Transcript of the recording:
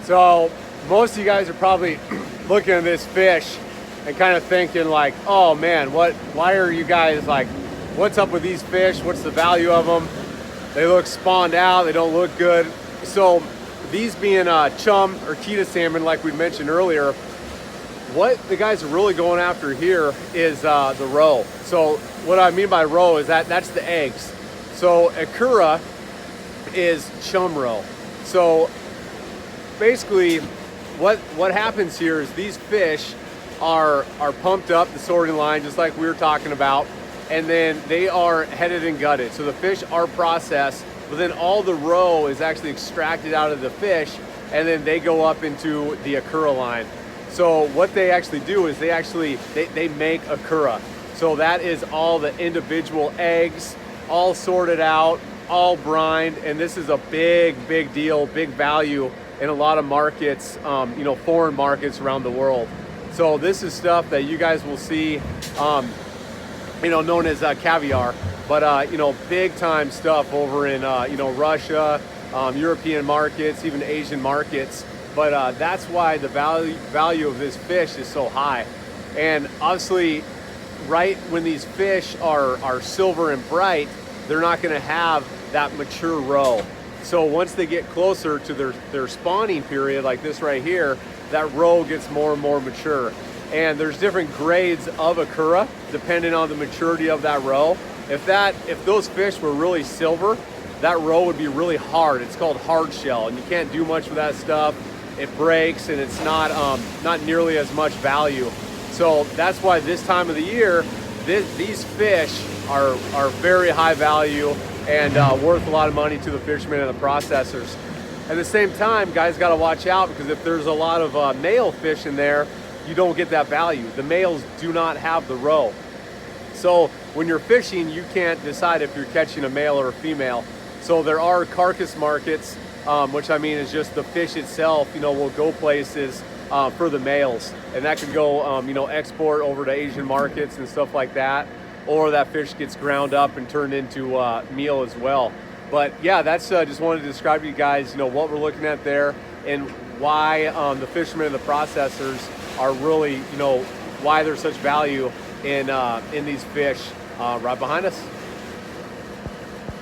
So most of you guys are probably looking at this fish and kind of thinking like, oh man, why are you guys like, what's up with these fish? What's the value of them? They look spawned out, they don't look good. So these being chum or Keta salmon, like we mentioned earlier, what the guys are really going after here is the roe. So what I mean by roe is that's the eggs. So Ikura is chum roe. So basically what happens here is these fish are pumped up the sorting line, just like we were talking about, and then they are headed and gutted. So the fish are processed, but then all the roe is actually extracted out of the fish, and then they go up into the Ikura line. So what they actually do is they make Ikura. So that is all the individual eggs, all sorted out, all brined, and this is a big deal, big value in a lot of markets, foreign markets around the world. So this is stuff that you guys will see, known as caviar, but big time stuff over in Russia, European markets, even Asian markets. But that's why the value of this fish is so high. And obviously, right when these fish are silver and bright, they're not going to have that mature roe. So once they get closer to their spawning period, like this right here, that roe gets more and more mature. And there's different grades of Ikura depending on the maturity of that roe. If those fish were really silver, that roe would be really hard. It's called hard shell, and you can't do much with that stuff. It breaks, and it's not nearly as much value. So that's why this time of the year, these fish are very high value and worth a lot of money to the fishermen and the processors. At the same time, guys got to watch out, because if there's a lot of male fish in there, you don't get that value. The males do not have the roe. So when you're fishing, you can't decide if you're catching a male or a female. So there are carcass markets, which I mean is just the fish itself, will go places for the males, and that could go, export over to Asian markets and stuff like that, or that fish gets ground up and turned into meal as well. But yeah, that's just wanted to describe to you guys, what we're looking at there, and why the fishermen and the processors are really, why there's such value in these fish right behind us.